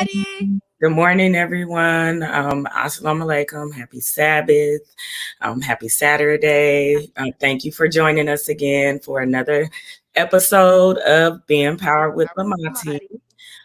everybody. Good morning, everyone. Assalamu alaikum. Happy Sabbath. Happy Saturday. Thank you for joining us again for another episode of Being Powered with Lamati.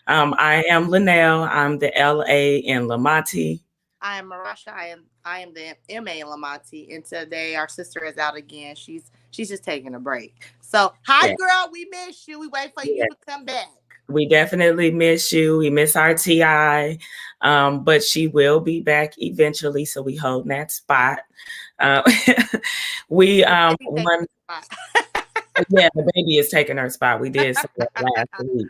I am Linnell. I'm the LA in Lamati. I am Marasha. I am the MA Lamati, and today our sister is out again. She's just taking a break. So hi, Yeah. girl. We miss you. We wait for you to come back. We definitely miss you. We miss our TI, but she will be back eventually. So we hold that spot. We one. Yeah, the baby is taking her spot. We did say that last week.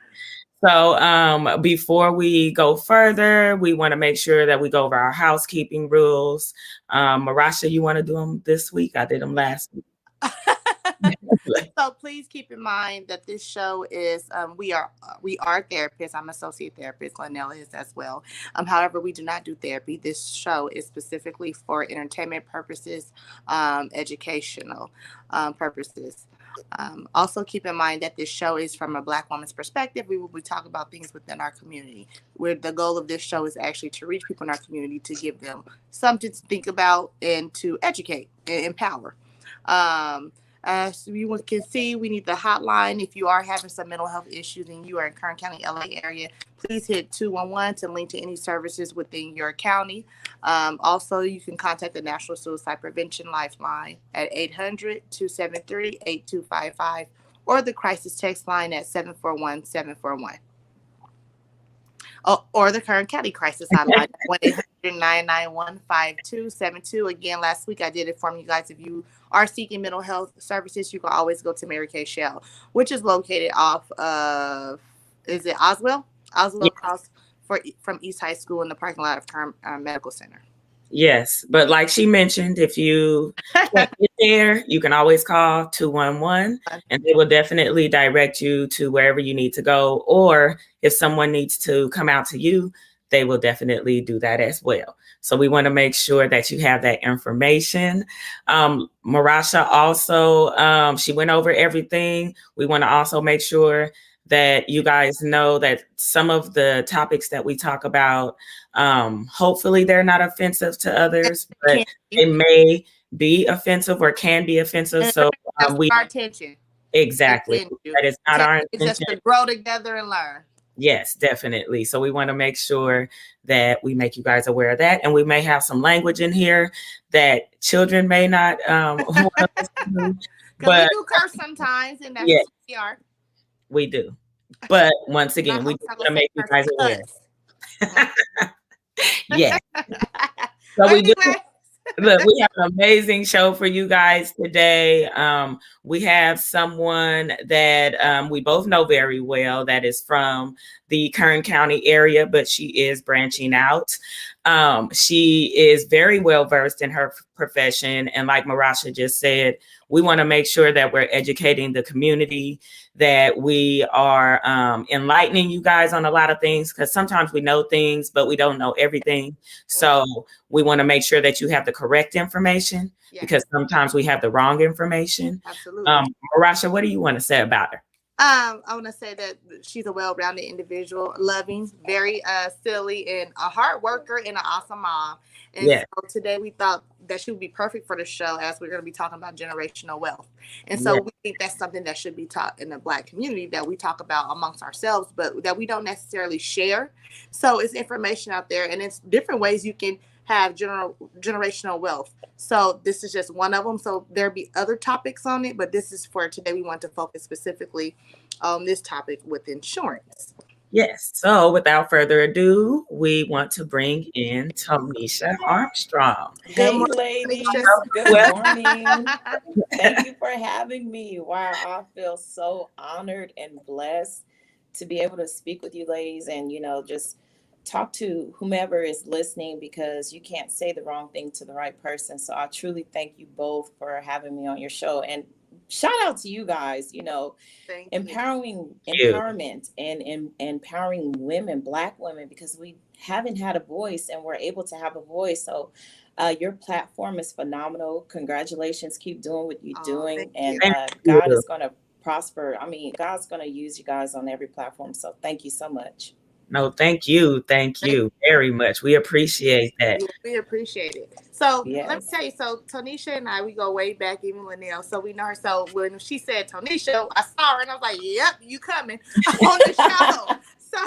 So before we go further, we want to make sure that we go over our housekeeping rules. Marasha, you want to do them this week? I did them last week. So please keep in mind that this show is we are therapists. I'm an associate therapist. Linnell is as well. However, we do not do therapy. This show is specifically for entertainment purposes, educational purposes. Also, keep in mind that this show is from a Black woman's perspective. We will be talking about things within our community. Where the goal of this show is actually to reach people in our community, to give them something to think about and to educate and empower. As you can see, we need the hotline. If you are having some mental health issues and you are in Kern County, LA area, please hit 211 to link to any services within your county. Also, you can contact the National Suicide Prevention Lifeline at 800-273-8255 or the crisis text line at 741-741. Or the Kern County Crisis Hotline, 1-800-991-5272. Again, last week I did inform you guys, if you are seeking mental health services, you can always go to Mary Kay Shell, which is located off of, is it Oswell? Oswell across from East High School in the parking lot of Kern Medical Center. Yes, but like she mentioned, if you can't get there, you can always call 211 and they will definitely direct you to wherever you need to go. Or if someone needs to come out to you, they will definitely do that as well. So we want to make sure that you have that information. Marasha also, she went over everything. We want to also make sure that you guys know that some of the topics that we talk about, hopefully they're not offensive to others, but they may be offensive or can be offensive. So we our attention. Exactly. That is not our intention. It's just to grow together and learn. Yes, definitely. So we want to make sure that we make you guys aware of that. And we may have some language in here that children may not want to listen to. But we do curse sometimes, and that's what we are. We do. But once again, we want to make you guys aware. Yeah. So we do. Look, we have an amazing show for you guys today. We have someone that we both know very well that is from the Kern County area, but she is branching out. She is very well versed in her profession. And like Marasha just said, we want to make sure that we're educating the community, that we are enlightening you guys on a lot of things, because sometimes we know things, but we don't know everything. So we want to make sure that you have the correct information, because sometimes we have the wrong information. Absolutely. Marasha, what do you want to say about her? I want to say that she's a well-rounded individual, loving, very silly, and a hard worker and an awesome mom. And so today we thought that she would be perfect for the show, as we're going to be talking about generational wealth. And so we think that's something that should be taught in the Black community, that we talk about amongst ourselves, but that we don't necessarily share. So it's information out there, and it's different ways you can have generational wealth. So this is just one of them. So there'll be other topics on it, but this is for today. We want to focus specifically on this topic with insurance. Yes. So without further ado, we want to bring in Tonisha Armstrong. Hey, ladies. Good morning. Thank you for having me. Wow, I feel so honored and blessed to be able to speak with you ladies and, just talk to whomever is listening, because you can't say the wrong thing to the right person. So I truly thank you both for having me on your show. And shout out to you guys, empowerment and empowering women, Black women, because we haven't had a voice and we're able to have a voice. So your platform is phenomenal. Congratulations. Keep doing what you're doing. And God is going to prosper. I mean, God's going to use you guys on every platform. So thank you so much. No, thank you. Thank you very much. We appreciate that. Yeah, we appreciate it. So let me Yes. tell you, so Tonisha and I, we go way back, even Linnell. So we know her. So when she said Tonisha, I saw her and I was like, yep, you coming on the show. So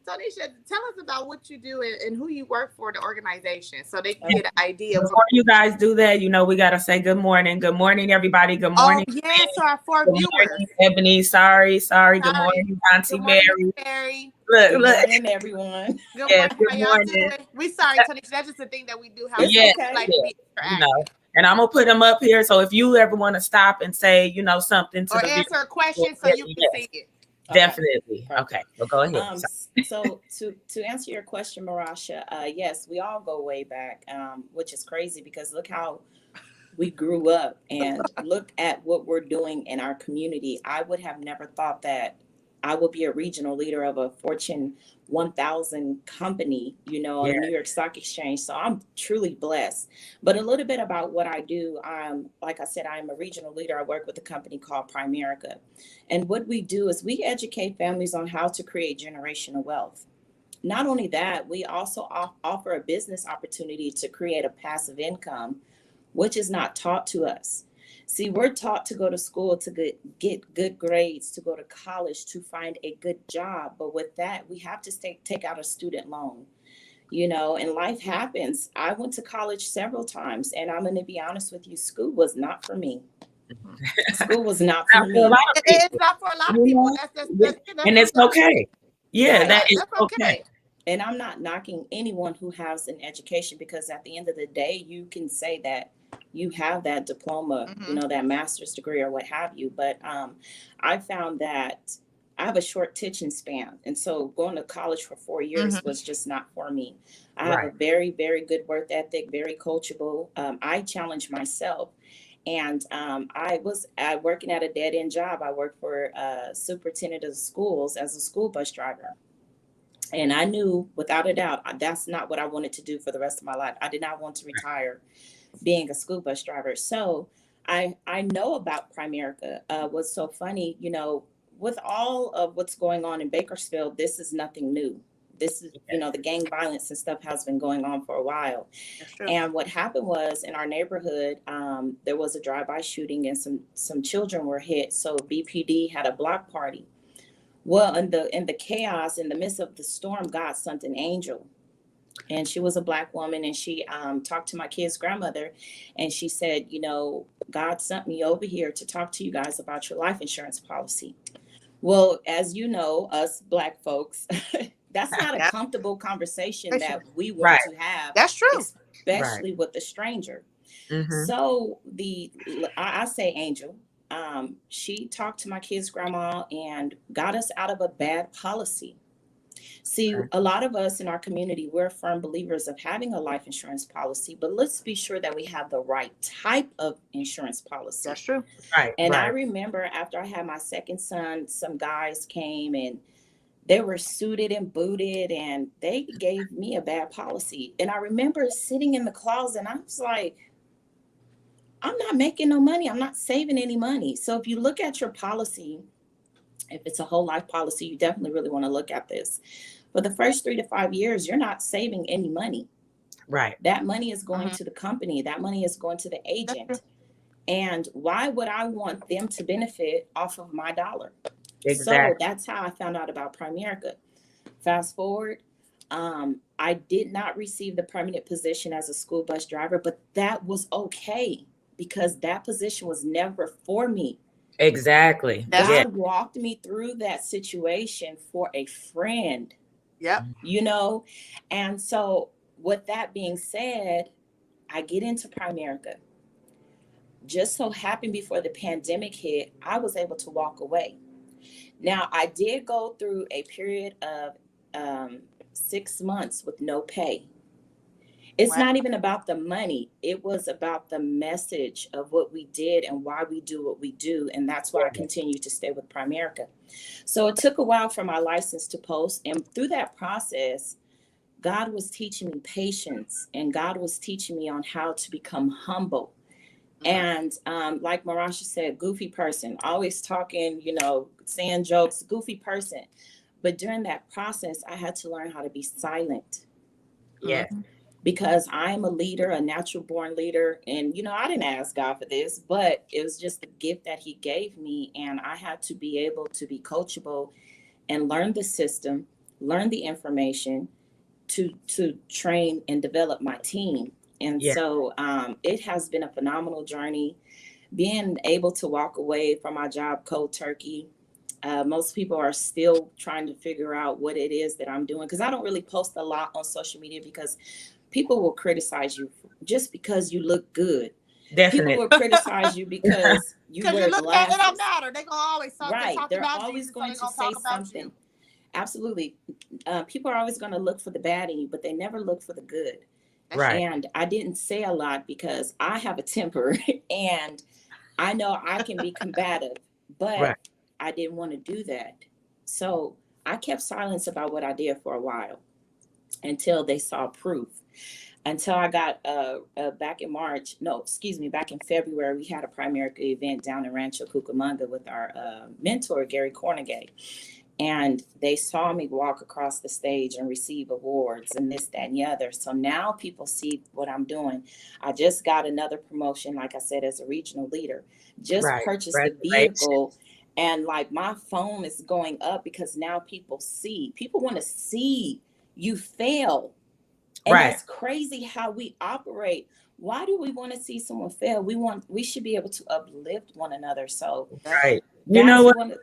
Tonisha, tell us about what you do and who you work for, the organization, so they can get an idea of. Before you guys do that, you know, we got to say good morning. Good morning, everybody. Good morning. Oh, yes, to our 4 Good viewers. morning, Ebony. Sorry. Good morning, Auntie Good morning, Mary. Mary. Good Look. morning, everyone. Good Yes, morning. good How y'all morning. doing? We sorry, Tonisha. That's just the thing that we do. How It's we okay. like to be You know, and I'm gonna put them up here. So if you ever want to stop and say, you know, something to or the answer a question so you can yes, see it. definitely. Okay, well, go ahead. So to answer your question, Marasha, yes, we all go way back, which is crazy because look how we grew up and look at what we're doing in our community. I would have never thought that I would be a regional leader of a Fortune 1000 company, you know, on the New York Stock Exchange. So I'm truly blessed. But a little bit about what I do. Like I said, I'm a regional leader. I work with a company called Primerica. And what we do is we educate families on how to create generational wealth. Not only that, we also offer a business opportunity to create a passive income, which is not taught to us. See, we're taught to go to school to get good grades, to go to college, to find a good job. But with that, we have to take out a student loan, you know, and life happens. I went to college several times, and I'm going to be honest with you, school was not for me. School was not for me. It's not for a lot of people. And it's okay. Yeah, Right. that is That's okay. And I'm not knocking anyone who has an education, because at the end of the day, you can say that you have that diploma, you know, that master's degree or what have you. But I found that I have a short attention span. And so going to college for 4 years was just not for me. I have a very, very good work ethic, very coachable. I challenge myself. And I was working at a dead end job. I worked for superintendent of schools as a school bus driver. And I knew without a doubt, that's not what I wanted to do for the rest of my life. I did not want to retire being a school bus driver. So I know about Primerica. What's so funny, you know, with all of what's going on in Bakersfield, this is nothing new. This is, you know, the gang violence and stuff has been going on for a while. And what happened was in our neighborhood, there was a drive-by shooting and some children were hit. So BPD had a block party. Well, in the chaos, in the midst of the storm, God sent an angel. And she was a Black woman, and she talked to my kid's grandmother, and she said, you know, God sent me over here to talk to you guys about your life insurance policy. Well, as you know, us Black folks, that's not a comfortable conversation that we want to have. That's true. Especially with a stranger. So I say angel. She talked to my kid's grandma and got us out of a bad policy. See, a lot of us in our community, we're firm believers of having a life insurance policy, but let's be sure that we have the right type of insurance policy. That's true. And I remember after I had my second son, some guys came and they were suited and booted and they gave me a bad policy. And I remember sitting in the closet and I was like, I'm not making no money. I'm not saving any money. So if you look at your policy, if it's a whole life policy, you definitely really want to look at this. For the first 3 to 5 years, you're not saving any money. That money is going to the company. That money is going to the agent. And why would I want them to benefit off of my dollar? So that's how I found out about Primerica. Fast forward, I did not receive the permanent position as a school bus driver, but that was okay because that position was never for me. God walked me through that situation for a friend. You know, and so with that being said, I get into Primerica. Just so happened before the pandemic hit, I was able to walk away. Now, I did go through a period of 6 months with no pay. It's not even about the money. It was about the message of what we did and why we do what we do. And that's why I continue to stay with Primerica. So it took a while for my license to post. And through that process, God was teaching me patience and God was teaching me on how to become humble. And like Marasha said, goofy person, always talking, you know, saying jokes, goofy person. But during that process, I had to learn how to be silent. Yeah. Because I'm a leader, a natural born leader. And, I didn't ask God for this, but it was just the gift that he gave me. And I had to be able to be coachable and learn the system, learn the information to train and develop my team. And so it has been a phenomenal journey. Being able to walk away from my job cold turkey. Most people are still trying to figure out what it is that I'm doing, because I don't really post a lot on social media, because people will criticize you just because you look good. Definitely. People will criticize you because you wear you look glasses. It don't matter. They're gonna always talk, right. talk They're about always Jesus, going so to say something. You. Absolutely. People are always going to look for the bad in you, but they never look for the good. Right. And I didn't say a lot because I have a temper and I know I can be combative, but I didn't want to do that. So I kept silence about what I did for a while until they saw proof. Until I got back in February, we had a Primerica event down in Rancho Cucamonga with our mentor, Gary Cornegay. And they saw me walk across the stage and receive awards and this, that, and the other. So now people see what I'm doing. I just got another promotion, like I said, as a regional leader. Just purchased a vehicle. And like my phone is going up because now people want to see you fail. And that's crazy how we operate. Why do we want to see someone fail? We should be able to uplift one another. So you know what?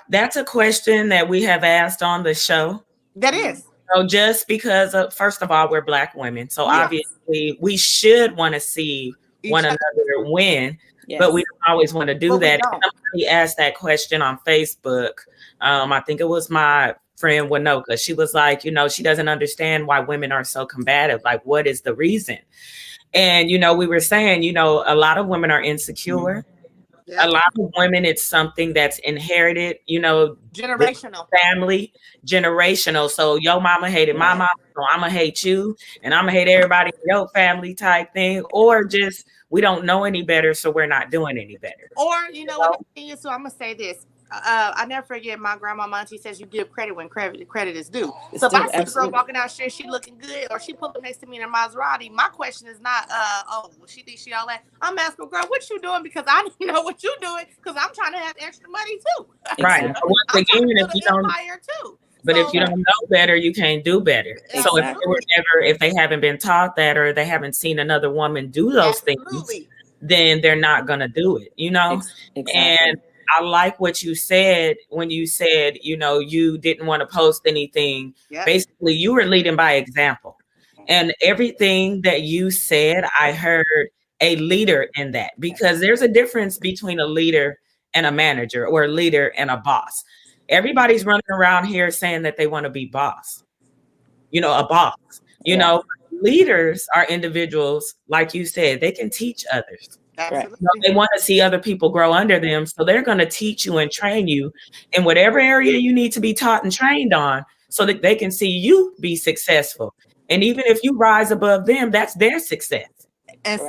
That's a question that we have asked on the show. That is. So just because of, first of all, we're Black women. So obviously we should want to see one another win, but we don't always want to do that. Somebody asked that question on Facebook. I think it was my friend Winoka. She was like, she doesn't understand why women are so combative. Like, what is the reason? And, we were saying, a lot of women are insecure. A lot of women, it's something that's inherited, generational, family, generational. So your mama hated my mama, so I'm gonna hate you, and I'm gonna hate everybody in your family type thing, or just we don't know any better, so we're not doing any better. Or what the thing is, so I'm gonna say this. I never forget my grandma Monty says you give credit when credit is due. So if I see a girl walking out here, she looking good, or she pulled up next to me in a Maserati, my question is not, she thinks she all that. I'm asking, girl, what you doing? Because I need to know what you doing, because I'm trying to have extra money too. Right. Once again, if you don't, but if you don't know better, you can't do better. So if they haven't been taught that, or they haven't seen another woman do those things, then they're not gonna do it. And I like what you said when you said, you didn't want to post anything. Yep. Basically, you were leading by example. And everything that you said, I heard a leader in that, because there's a difference between a leader and a manager, or a leader and a boss. Everybody's running around here saying that they want to be boss, a boss. Leaders are individuals, like you said, they can teach others. They want to see other people grow under them. So they're going to teach you and train you in whatever area you need to be taught and trained on, so that they can see you be successful. And even if you rise above them, that's their success. And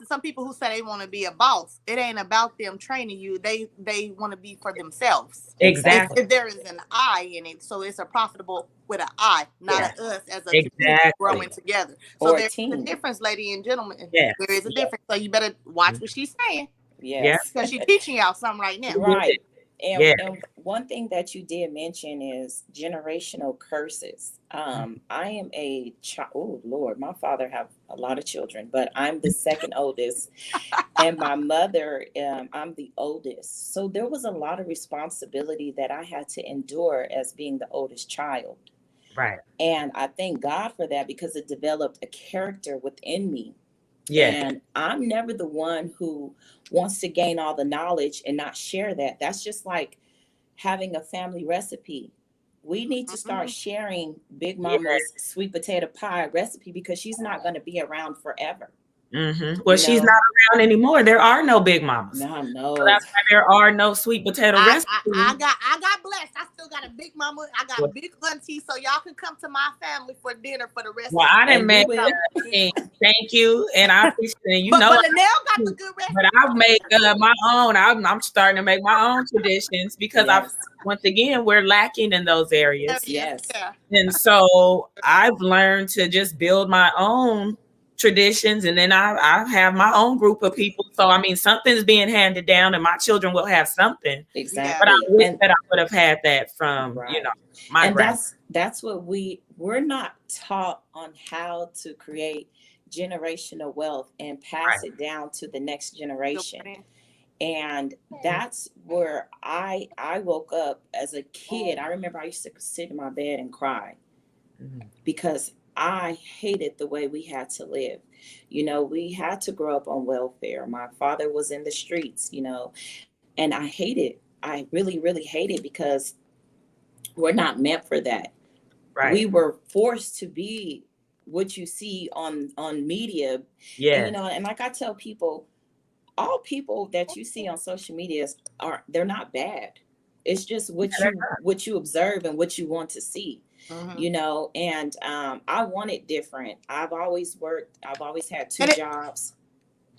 some people who say they want to be a boss, it ain't about them training you. They want to be for themselves. Exactly. If there is an I in it, so it's a profitable with an I, not us as a team growing together. So there's a difference, ladies and gentlemen. There is a difference. So you better watch what she's saying. Yes. Because she's teaching y'all something right now. Right. And one thing that you did mention is generational curses. I am a child. Oh Lord, my father have a lot of children, but I'm the second oldest, and my mother, I'm the oldest. So there was a lot of responsibility that I had to endure as being the oldest child. Right. And I thank God for that, because it developed a character within me. Yeah. And I'm never the one who wants to gain all the knowledge and not share that. That's just like having a family recipe. We need to start sharing Big Mama's sweet potato pie recipe, because she's not going to be around forever. Well, she's not around anymore. There are no big mamas. No. So that's why there are no sweet potato recipes. I got blessed. I still got a big mama. I got big auntie, so y'all can come to my family for dinner for the rest. Well, I didn't make thank you, and I appreciate it. But Linnell got the good recipe. But I've made my own. I'm starting to make my own traditions because once again, we're lacking in those areas. Yes. And so I've learned to just build my own traditions, and then I have my own group of people. So I mean, something's being handed down, and my children will have something. Exactly. But I wish that I would have had that from my and grandma. that's what we're not taught on how to create generational wealth and pass it down to the next generation. And that's where I woke up as a kid. I remember I used to sit in my bed and cry because I hated the way we had to live. We had to grow up on welfare. My father was in the streets, and I hate it. I really, really hate it because we're not meant for that. Right. We were forced to be what you see on media. Yeah. And like I tell people, all people that you see on social media they're not bad. It's just what you observe and what you want to see. And I want it different. I've always worked. I've always had two jobs.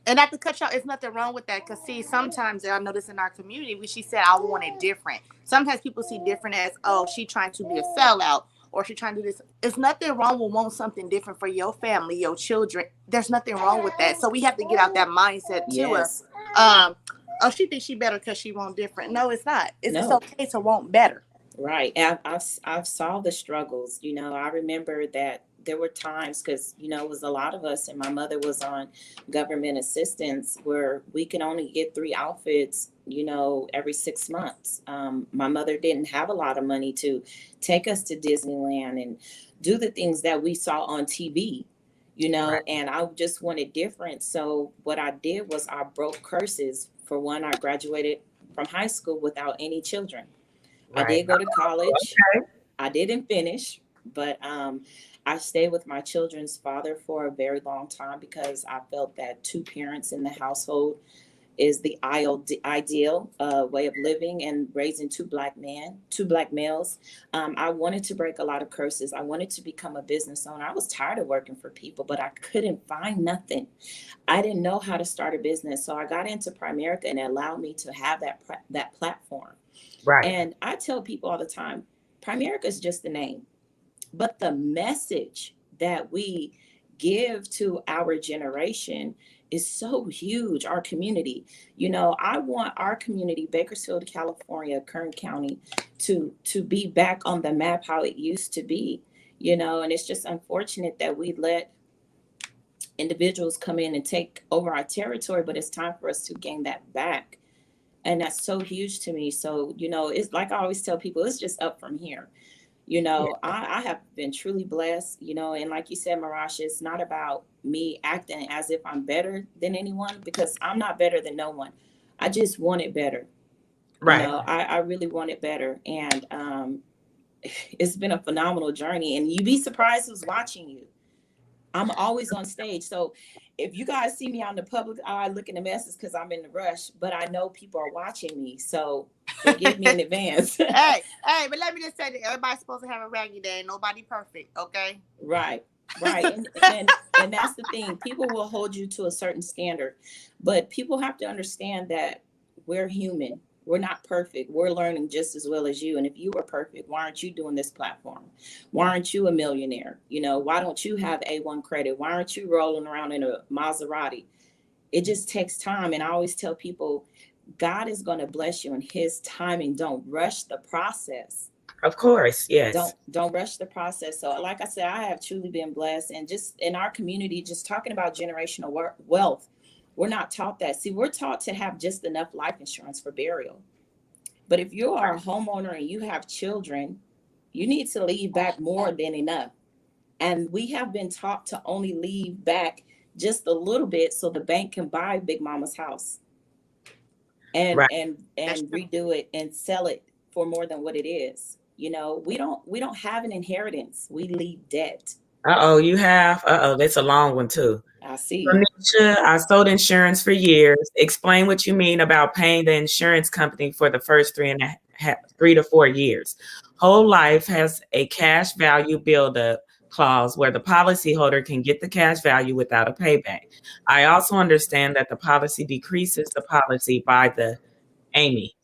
And not to cut you out, there's nothing wrong with that. Because see, sometimes I notice in our community, when she said, I want it different. Sometimes people see different as, oh, she trying to be a sellout, or she trying to do this. It's nothing wrong with wanting something different for your family, your children. There's nothing wrong with that. So we have to get out that mindset too. Yes. Oh, she thinks she better because she want different. No, it's not. It's okay to want better. Right. I've saw the struggles. I remember that there were times because, it was a lot of us, and my mother was on government assistance where we could only get 3 outfits, every 6 months. My mother didn't have a lot of money to take us to Disneyland and do the things that we saw on TV, right. And I just wanted different. So what I did was I broke curses. For one, I graduated from high school without any children. Right. I did go to college. Okay. I didn't finish, but I stayed with my children's father for a very long time because I felt that 2 parents in the household is the ideal way of living and raising 2 black males. I wanted to break a lot of curses. I wanted to become a business owner. I was tired of working for people, but I couldn't find nothing. I didn't know how to start a business. So I got into Primerica, and it allowed me to have that platform. Right. And I tell people all the time, Primerica is just the name, but the message that we give to our generation is so huge. Our community, I want our community, Bakersfield, California, Kern County, to be back on the map how it used to be, and it's just unfortunate that we let individuals come in and take over our territory, but it's time for us to gain that back. And that's so huge to me. So, it's like I always tell people, it's just up from here. I have been truly blessed, and like you said, Marasha, it's not about me acting as if I'm better than anyone, because I'm not better than no one. I just want it better. Right. I really want it better. And it's been a phenomenal journey, and you'd be surprised who's watching you. I'm always on stage. So if you guys see me out in the public eye looking a mess, it's because I'm in the rush, but I know people are watching me. So forgive me in advance. Hey, but let me just say that everybody's supposed to have a raggy day. Nobody perfect, okay? Right. And that's the thing. People will hold you to a certain standard, but people have to understand that we're human. We're not perfect. We're learning just as well as you. And if you were perfect, why aren't you doing this platform? Why aren't you a millionaire? Why don't you have A1 credit? Why aren't you rolling around in a Maserati? It just takes time. And I always tell people, God is going to bless you in his timing. Don't rush the process. Of course, yes. Don't rush the process. So like I said, I have truly been blessed. And just in our community, just talking about generational wealth, we're not taught that. See, we're taught to have just enough life insurance for burial. But if you are a homeowner and you have children, you need to leave back more than enough. And we have been taught to only leave back just a little bit so the bank can buy Big Mama's house and redo it and sell it for more than what it is. We don't have an inheritance. We leave debt. You have? That's a long one too. I see. Anisha, I sold insurance for years. Explain what you mean about paying the insurance company for the first 3 to 4 years. Whole life has a cash value buildup clause where the policyholder can get the cash value without a payback. I also understand that the policy decreases the policy by the Amy.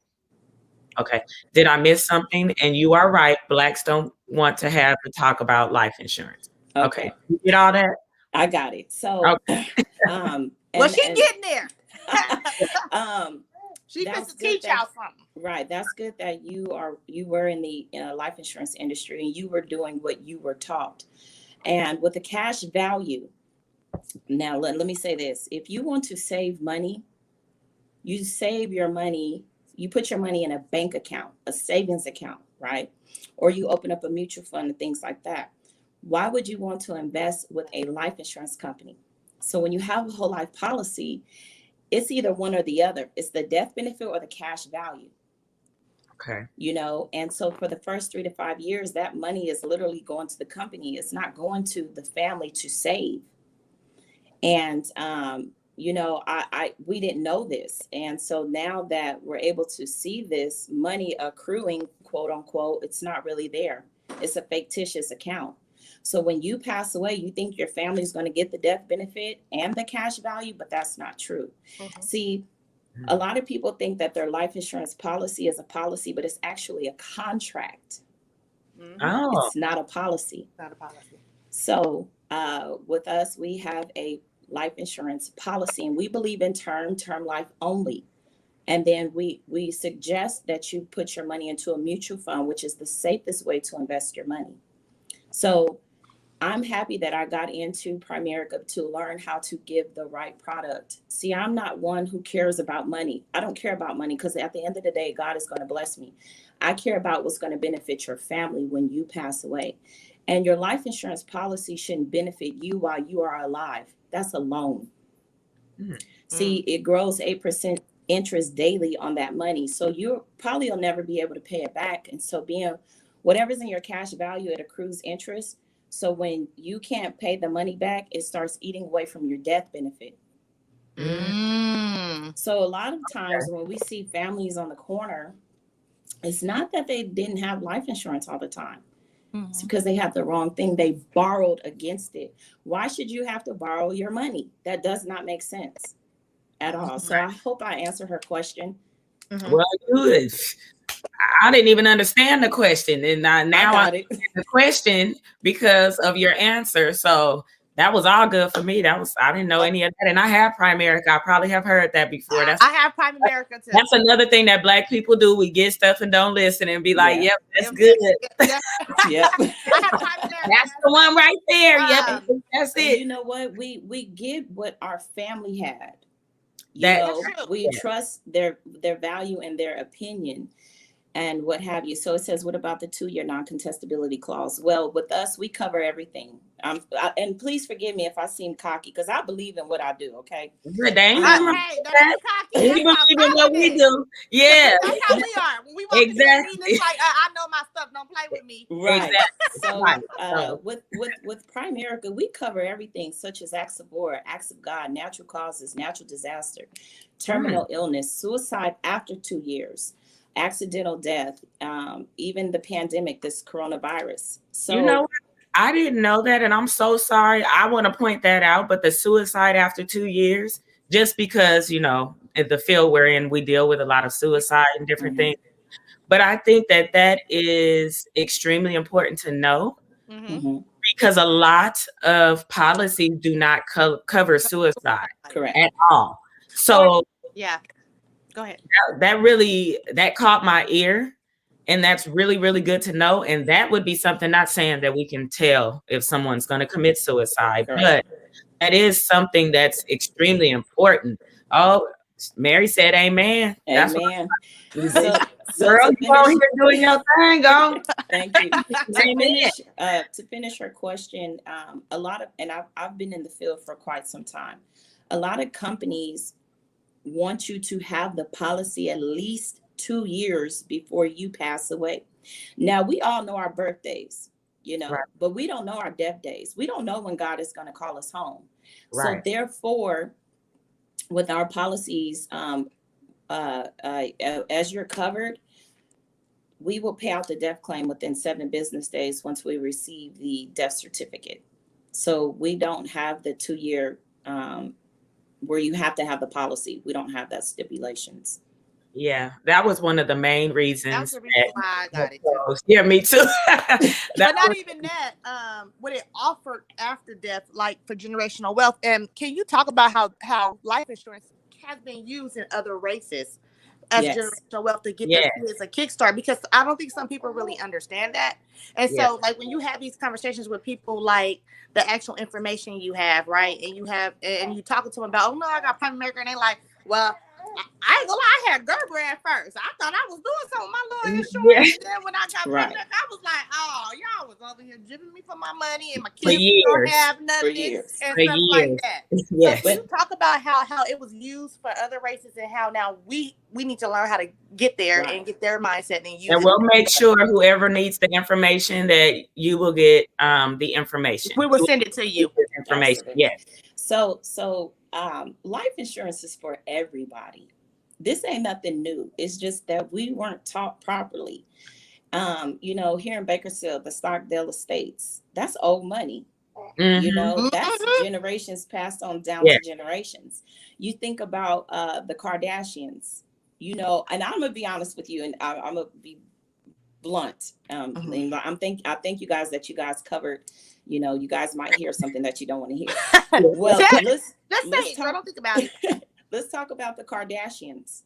Okay. Did I miss something? And you are right. Blacks don't want to have to talk about life insurance. Okay. You get all that? I got it. So, okay. Well, she getting there. She That's could teach good y'all something. Right. That's good that you were in the life insurance industry and you were doing what you were taught. And with the cash value, now let me say this. If you want to save money, you save your money, you put your money in a bank account, a savings account, right? Or you open up a mutual fund and things like that. Why would you want to invest with a life insurance company? So when you have a whole life policy, it's either one or the other. It's the death benefit or the cash value. Okay. You know, and so for the first 3 to 5 years, that money is literally going to the company. It's not going to the family to save. And, you know, we didn't know this. And so now that we're able to see this money accruing, quote unquote, it's not really there. It's a fictitious account. So when you pass away, you think your family is going to get the death benefit and the cash value, but that's not true. Mm-hmm. See, a lot of people think that their life insurance policy is a policy, but it's actually a contract. Mm-hmm. Oh. It's not a policy. Not a policy. So with us, we have a life insurance policy, and we believe in term life only. And then we suggest that you put your money into a mutual fund, which is the safest way to invest your money. So I'm happy that I got into Primerica to learn how to give the right product. See, I'm not one who cares about money. I don't care about money because at the end of the day, God is going to bless me. I care about what's going to benefit your family when you pass away. And your life insurance policy shouldn't benefit you while you are alive. That's a loan. Mm-hmm. See, it grows 8% interest daily on that money. So you probably will never be able to pay it back. And so whatever's in your cash value, it accrues interest. So when you can't pay the money back, it starts eating away from your death benefit. Mm. So a lot of times when we see families on the corner, it's not that they didn't have life insurance all the time. Mm-hmm. It's because they had the wrong thing. They borrowed against it. Why should you have to borrow your money? That does not make sense at all. So I hope I answered her question. Mm-hmm. Well, good. I didn't even understand the question, and now I understand the question because of your answer. So that was all good for me. I didn't know any of that, and I have Primerica. I probably have heard that before. I have Primerica too. That's another thing that Black people do. We get stuff and don't listen and be like, "Yep, that's good." Yep. I have Primerica. That's the one right there. Yep, that's it. You know what? We get what our family had. We trust their value and their opinion and what have you. So it says, what about the 2-year non-contestability clause? Well, with us, we cover everything. And please forgive me if I seem cocky, because I believe in what I do, okay? That's cocky. We believe in what we do. Yeah. That's how we are. When we walk exactly. in, it's like, I know my stuff. Don't play with me. Right. So with Primerica, we cover everything, such as acts of war, acts of God, natural causes, natural disaster, terminal illness, suicide after 2 years, accidental death, even the pandemic, this coronavirus. So you know, I didn't know that, and I'm so sorry. I want to point that out, but the suicide after 2 years, just because, you know, in the field we're in, we deal with a lot of suicide and different things. But I think that is extremely important to know because a lot of policies do not cover suicide at all. So yeah. Go ahead. That caught my ear, and that's really, really good to know. And that would be something, not saying that we can tell if someone's going to commit suicide, but that is something that's extremely important. Oh, Mary said, "Amen." Amen. Girl, you out here doing your thing, go. Thank you. To finish her question, a lot of, and I've been in the field for quite some time. A lot of companies want you to have the policy at least 2 years before you pass away. Now, we all know our birthdays, you know, but we don't know our death days. We don't know when God is going to call us home. So Right. therefore, with our policies, as you're covered, we will pay out the death claim within 7 business days once we receive the death certificate. So we don't have the 2-year where you have to have the policy. We don't have that stipulations. Yeah, that was one of the main That's reasons. the reason why I got it too. Yeah, me too. But not even that. What it offered after death, like for generational wealth. And can you talk about how life insurance has been used in other races as Yes. generational wealth to get Yes. their kids a kickstart? Because I don't think some people really understand that. And Yes. so, like when you have these conversations with people, like the actual information you have, right, and you talking to them about, oh no, I got Prime America, and they like, well, I ain't gonna lie, I had Gerber at first. I thought I was doing something with my little insurance. And then when I got Right. pregnant, I was like, oh, y'all was over here giving me for my money, and my For kids don't years. have nothing For years. and For stuff like years. that. Yes. So can you talk about how it was used for other races and how now we need to learn how to get there Right. and get their mindset and use And it. we'll make sure whoever needs the information that you will get the information. We will send it to you. Information. Absolutely. Yes. So life insurance is for everybody. This ain't nothing new. It's just that we weren't taught properly. Here in Bakersfield, the Stockdale Estates, that's old money. Mhm. That's Mhm. generations passed on down Yeah. to generations. You think about the Kardashians, and I'm gonna be honest with you, and I'm gonna be blunt. Mhm. I think you guys covered. You guys might hear something that you don't want to hear. Well, Well, let's let's say it. Girl, talk. don't think about it. Let's talk about the Kardashians.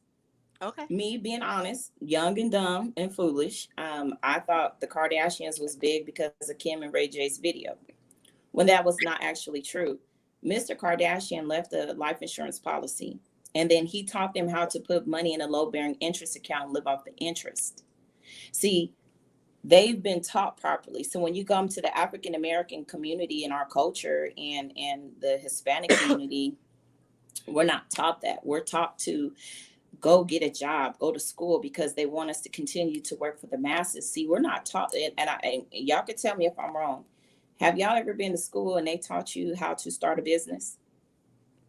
Okay. Me being honest, young and dumb and foolish, I thought the Kardashians was big because of Kim and Ray J's video, when that was not actually true. Mr. Kardashian left a life insurance policy, and then he taught them how to put money in a low-bearing interest account and live off the interest. See, they've been taught properly. So when you come to the African American community in our culture and the Hispanic community, we're not taught that. We're taught to go get a job, go to school, because they want us to continue to work for the masses. See, we're not taught, and y'all can tell me if I'm wrong. Have y'all ever been to school and they taught you how to start a business?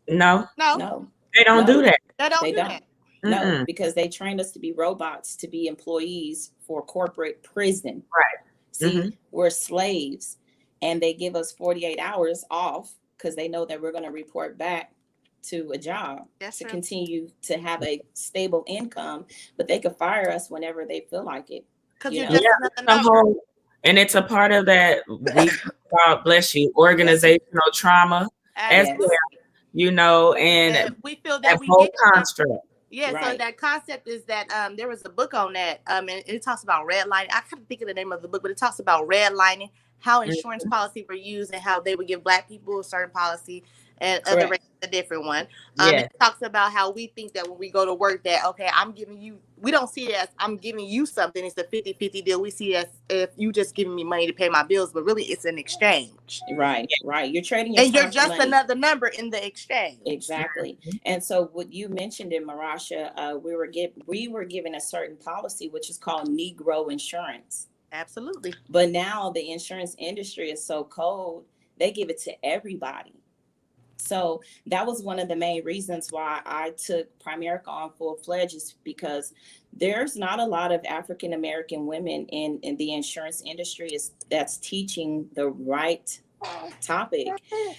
No, No, they don't do that. They don't they do don't. that. No, Mm-mm. because they trained us to be robots, to be employees for corporate prison. Right. See, Mhm. we're slaves, and they give us 48 hours off because they know that we're going to report back to a job That's to true. continue to have a stable income, but they could fire us whenever they feel like it. Because You you're know? just Yeah, another the number. whole, and it's a part of that. God bless you, organizational trauma as Yes. well. And And we feel that that we whole get construct. Yeah, so Right. that concept is that there was a book on that, and it talks about redlining. I can't think of the name of the book, but it talks about redlining, how insurance policies were used, and how they would give Black people a certain policy and other Correct. races a different one. Yeah. It talks about how we think that when we go to work that, okay, I'm giving you, we don't see it as I'm giving you something. It's a 50-50 deal. We see it as if you just giving me money to pay my bills, but really it's an exchange. Right. You're trading your And you're time for just money. another number in the exchange. Exactly. And so what you mentioned in Marasha, we were given a certain policy, which is called Negro insurance. Absolutely. But now the insurance industry is so cold, they give it to everybody. So that was one of the main reasons why I took Primerica on full-fledged, is because there's not a lot of African American women in the insurance industry that's teaching the right topic.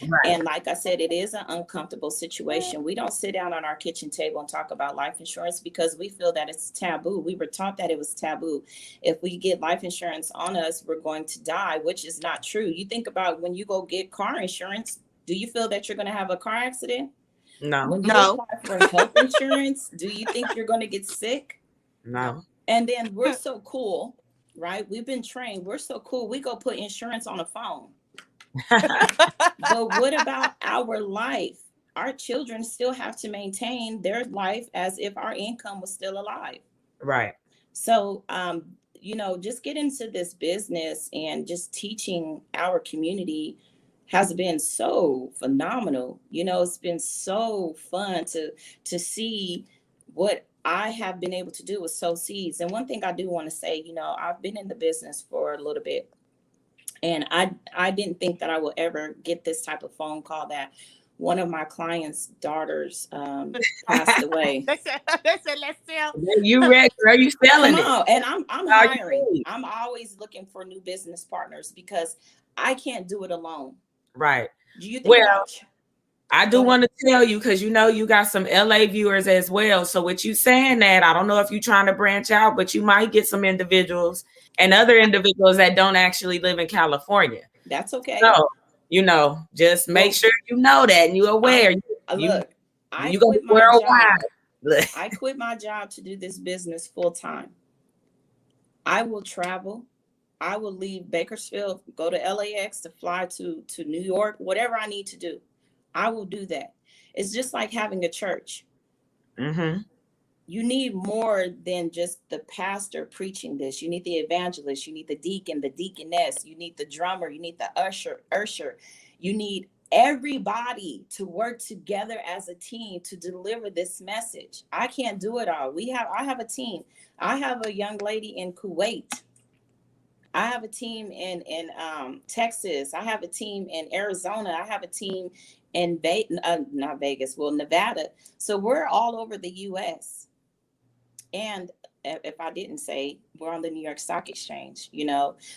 Right. And like I said, it is an uncomfortable situation. We don't sit down on our kitchen table and talk about life insurance because we feel that it's taboo. We were taught that it was taboo. If we get life insurance on us, we're going to die, which is not true. You think about when you go get car insurance, do you feel that you're going to have a car accident? No, When you No. apply for health insurance, do you think you're going to get sick? no. And then we're so cool, right? We've been trained. We're so cool. We go put insurance on a phone. But what about our life? Our children still have to maintain their life as if our income was still alive. Right. So, just get into this business and just teaching our community has been so phenomenal. It's been so fun to see what I have been able to do with sow seeds. And one thing I do want to say, I've been in the business for a little bit, and I didn't think that I would ever get this type of phone call that one of my clients' daughters passed away. They said, let's sell. You ready? Are you selling Come it? on, and I'm Are you hiring. ready? I'm always looking for new business partners because I can't do it alone. Right. Do you think Well, I do want to tell you, because you got some LA viewers as well. So with you saying that, I don't know if you're trying to branch out, but you might get some individuals and other individuals that don't actually live in California. That's okay. So, just make sure you know that and you're aware. Look, I go quit my worldwide. I quit my job to do this business full time. I will travel. I will leave Bakersfield, go to LAX, to fly to New York, whatever I need to do. I will do that. It's just like having a church. Mm-hmm. You need more than just the pastor preaching this. You need the evangelist. You need the deacon, the deaconess. You need the drummer. You need the usher. You need everybody to work together as a team to deliver this message. I can't do it all. I have a team. I have a young lady in Kuwait. I have a team in Texas. I have a team in Arizona. I have a team in Nevada. So we're all over the U.S. And if I didn't say, we're on the New York Stock Exchange,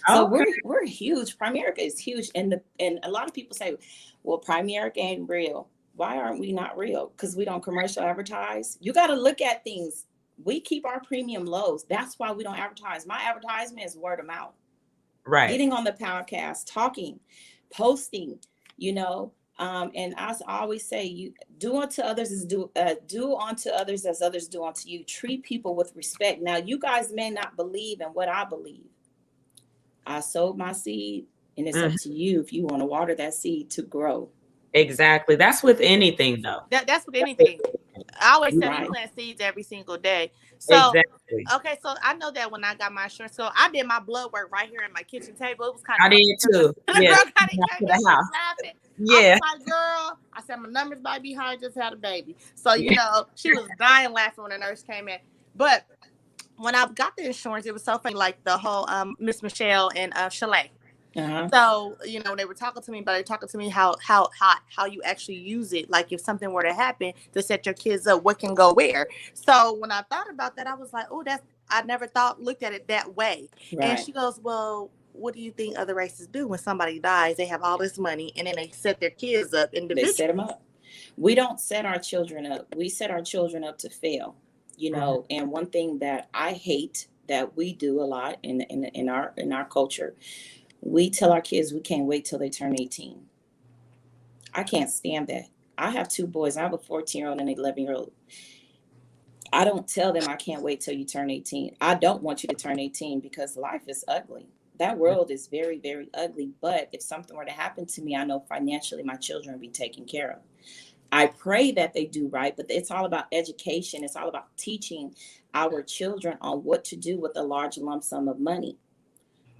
So we're huge. Primerica is huge. And a lot of people say, well, Primerica ain't real. Why aren't we not real? Because we don't commercial advertise. You got to look at things. We keep our premium lows. That's why we don't advertise. My advertisement is word of mouth. Right. Getting on the podcast, talking, posting, and I always say, you do unto others as do unto others as others do unto you. Treat people with respect. Now, you guys may not believe in what I believe. I sowed my seed, and it's up to you if you want to water that seed to grow. Exactly. That's with anything, though. That's with anything. I always say you plant seeds every single day. So, exactly. Okay, so I know that when I got my insurance, so I did my blood work right here at my kitchen table. It was kind of. I did too. The girl kind of came in laughing. Yeah. I was like, girl, I said my numbers might be high. I just had a baby, so she was dying laughing when the nurse came in. But when I got the insurance, it was so funny. Like the whole Miss Michelle and Chalet. Uh-huh. So, they were talking to me, but they were talking to me how you actually use it. Like if something were to happen to set your kids up, what can go where? So when I thought about that, I was like, I never looked at it that way. Right. And she goes, well, what do you think other races do when somebody dies? They have all this money and then they set their kids up individually. They set them up. We don't set our children up. We set our children up to fail, mm-hmm. And one thing that I hate that we do a lot in our culture, we tell our kids we can't wait till they turn 18. I can't stand that. I have two boys. I have a 14-year-old and an 11-year-old. I don't tell them I can't wait till you turn 18. I don't want you to turn 18 because life is ugly. That world is very, very ugly. But if something were to happen to me, I know financially my children will be taken care of. I pray that they do right, but it's all about education. It's all about teaching our children on what to do with a large lump sum of money.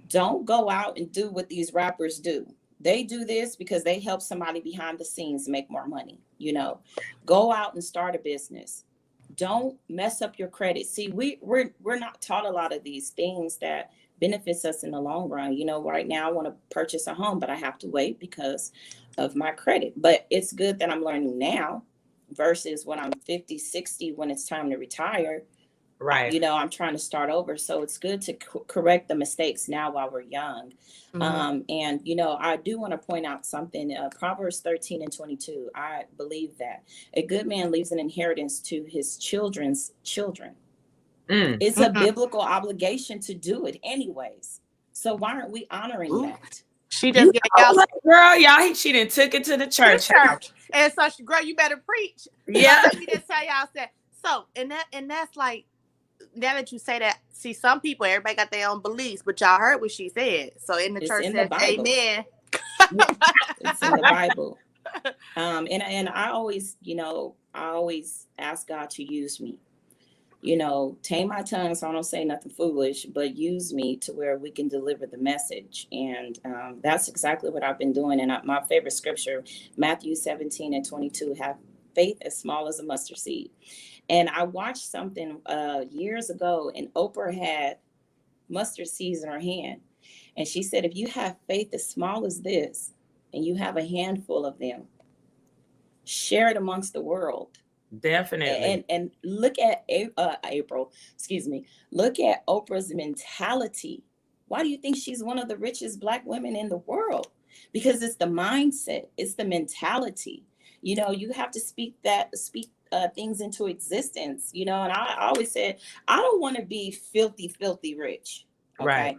Don't go out and do what these rappers do. They do this because they help somebody behind the scenes make more money. Go out and start a business. Don't mess up your credit. See, we're not taught a lot of these things that benefits us in the long run. Right now I want to purchase a home, but I have to wait because of my credit. But it's good that I'm learning now versus when I'm 50, 60, when it's time to retire. Right. I'm trying to start over. So it's good to correct the mistakes now while we're young. Mm-hmm. And, I do want to point out something. Proverbs 13:22. I believe that a good man leaves an inheritance to his children's children. It's a biblical obligation to do it anyways. So why aren't we honoring that? She just girl, y'all. She done took it to the church. And so, girl, you better preach. Yeah. Let me just tell y'all that. So, and that's like, now that you say that, see, some people, everybody got their own beliefs, but y'all heard what she said. So in the church says, amen. It's in the Bible. And I always, I always ask God to use me. Tame my tongue so I don't say nothing foolish, but use me to where we can deliver the message. And that's exactly what I've been doing. And my favorite scripture, Matthew 17:22, have faith as small as a mustard seed. And I watched something years ago, and Oprah had mustard seeds in her hand. And she said, if you have faith as small as this, and you have a handful of them, share it amongst the world. Definitely. And look at April, excuse me. Look at Oprah's mentality. Why do you think she's one of the richest Black women in the world? Because it's the mindset, it's the mentality. You know, you have to speak things into existence. You know, and I always said, I don't want to be filthy rich, okay? Right.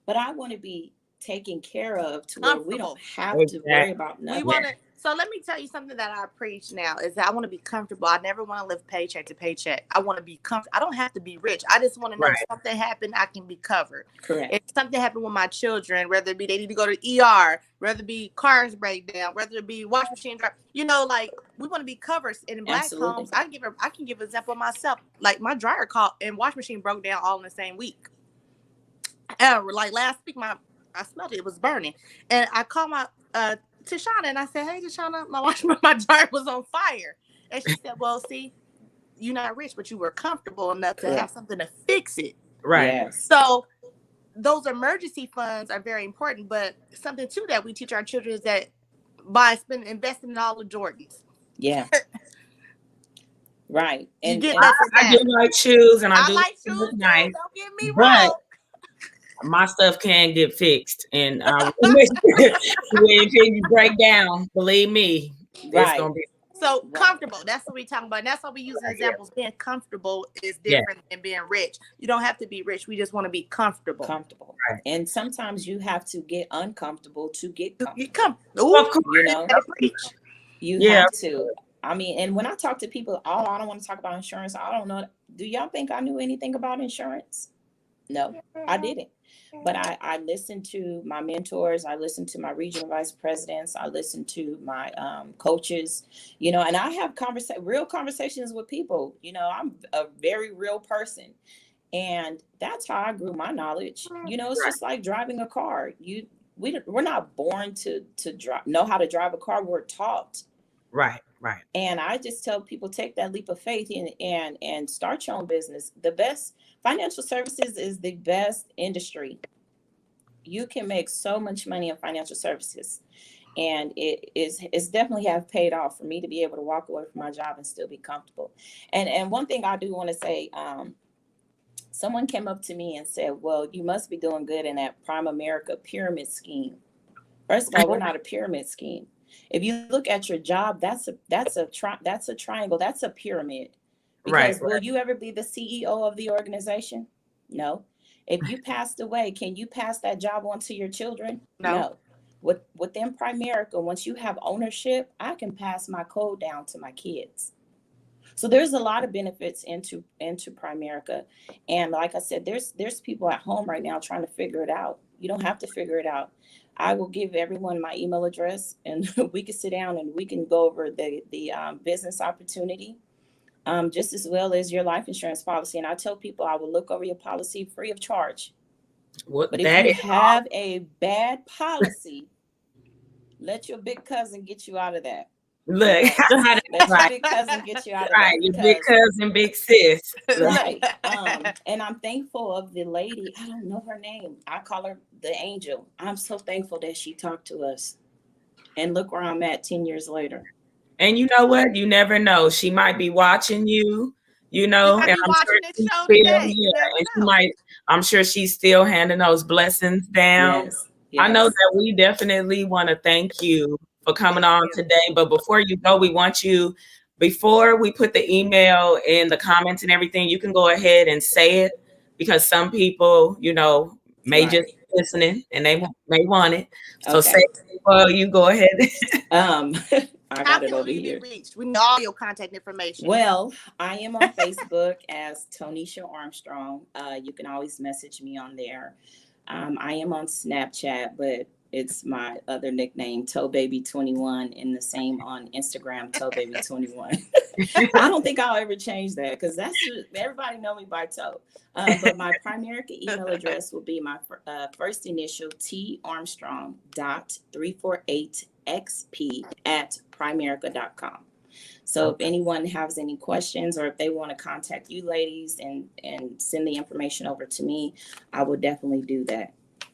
But I want to be taken care of to where we don't have to worry about nothing. So let me tell you something that I preach now is that I want to be comfortable. I never want to live paycheck to paycheck. I want to be comfortable. I don't have to be rich. I just want to know if something happened, I can be covered. Correct. If something happened with my children, whether it be they need to go to ER, whether it be cars break down, whether it be wash machine drop, you know, like we want to be covered. And in Black homes, I can give an example of myself. Like my dryer caught and wash machine broke down all in the same week. Like last week, I smelled it. It was burning, and I called my Tashana and I said, "Hey, Tashana, my dryer was on fire," and she said, "Well, see, you're not rich, but you were comfortable enough to have something to fix it." Right. Yes. So those emergency funds are very important, but something too that we teach our children is that by investing in all the Jordans. Yeah. Right. And I do like shoes, and I do like shoes. Nice. Don't get me wrong. But my stuff can get fixed, and when you break down, believe me, it's gonna be comfortable. That's what we're talking about. And that's what we use as examples. Being comfortable is different than being rich. You don't have to be rich. We just want to be comfortable. Comfortable. Right. And sometimes you have to get uncomfortable to get comfortable. You know, you have to. I mean, and when I talk to people, I don't want to talk about insurance. I don't know. Do y'all think I knew anything about insurance? No, I didn't. But I listened to my mentors. I listened to my regional vice presidents. I listened to my coaches, you know, and I have real conversations with people. You know, I'm a very real person. And that's how I grew my knowledge. You know, it's just like driving a car. We're not born to know how to drive a car. We're taught. Right. Right. And I just tell people, take that leap of faith and start your own business. The best financial services is the best industry. You can make so much money in financial services. And it's definitely have paid off for me to be able to walk away from my job and still be comfortable. And one thing I do want to say, someone came up to me and said, well, you must be doing good in that Prime America pyramid scheme. First of all, we're not a pyramid scheme. If you look at your job, that's a triangle. That's a pyramid. Because will you ever be the CEO of the organization? No. If you passed away, can you pass that job on to your children? No. Within Primerica, once you have ownership, I can pass my code down to my kids. So there's a lot of benefits into Primerica. And like I said, there's people at home right now trying to figure it out. You don't have to figure it out. I will give everyone my email address, and we can sit down and we can go over the business opportunity, just as well as your life insurance policy. And I tell people I will look over your policy free of charge. But if you have a bad policy, let your big cousin get you out of that. Look, let your big cousin get you out of that. Right, your big cousin, big sis. Right. And I'm thankful of the lady. I don't know her name. I call her the angel. I'm so thankful that she talked to us. And look where I'm at 10 years later. And you know what? You never know. She might be watching you, you know, and I'm sure she's still handing those blessings down. Yes. I know that we definitely want to thank you for coming on today. But before you go, we want you, before we put the email in the comments and everything, you can go ahead and say it, because some people, you know, may just be listening and they may want it. So say it before you go ahead. I got it over here. We know all your contact information. Well, I am on Facebook as Tonisha Armstrong. You can always message me on there. I am on Snapchat, but it's my other nickname, ToeBaby21, and the same on Instagram, ToeBaby21. I don't think I'll ever change that, because everybody know me by Toe. But my Primerica email address will be my first initial tarmstrong.348xp@primerica.com. So if anyone has any questions, or if they want to contact you ladies and send the information over to me, I will definitely do that.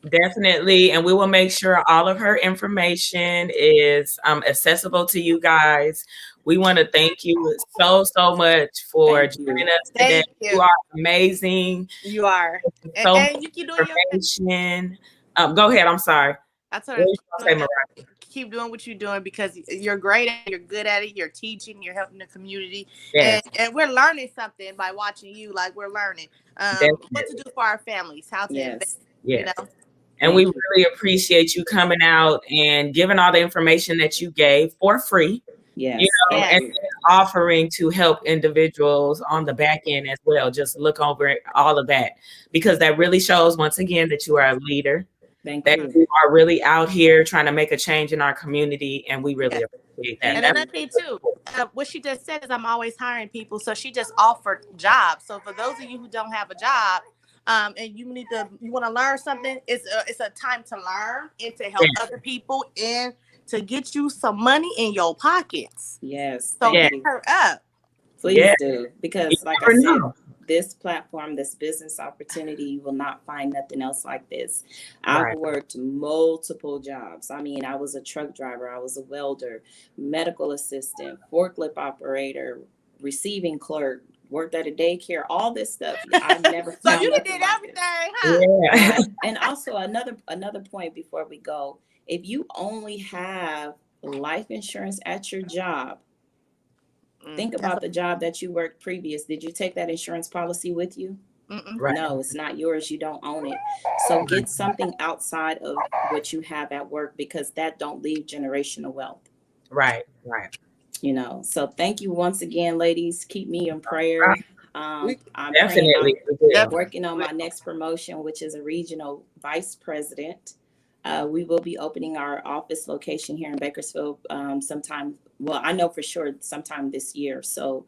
Definitely. And we will make sure all of her information is accessible to you guys. We want to thank you so much for joining us today. You are amazing. You are. So and you keep doing information. Go ahead. I'm sorry. That's what keep doing what you're doing because you're great at it, you're good at it, you're teaching, you're helping the community. Yes. And we're learning something by watching you. Like we're learning what to do for our families, how to invest, you know. And we really appreciate you coming out and giving all the information that you gave for free. Yes. You know, and offering to help individuals on the back end as well. Just look over all of that because that really shows once again that you are a leader. Thank that you. are really out here trying to make a change in our community, and we really appreciate that. And another thing too, what she just said is I'm always hiring people, so she just offered jobs. So for those of you who don't have a job, and you want to learn something, it's a time to learn and to help other people and to get you some money in your pockets. Yes. So hit her up. Please do, because like I said, this platform, this business opportunity, you will not find nothing else like this. I've worked multiple jobs. I mean, I was a truck driver, I was a welder, medical assistant, forklift operator, receiving clerk, worked at a daycare, all this stuff. I've never found. So you did everything, huh? Yeah. And also another point before we go, if you only have life insurance at your job, think about the job that you worked previous. Did you take that insurance policy with you? Right. No, it's not yours. You don't own it. So get something outside of what you have at work because that don't leave generational wealth. Right. You know, so thank you once again, ladies. Keep me in prayer. I'm definitely working on my next promotion, which is a regional vice president. We will be opening our office location here in Bakersfield sometime. Well, I know for sure sometime this year. So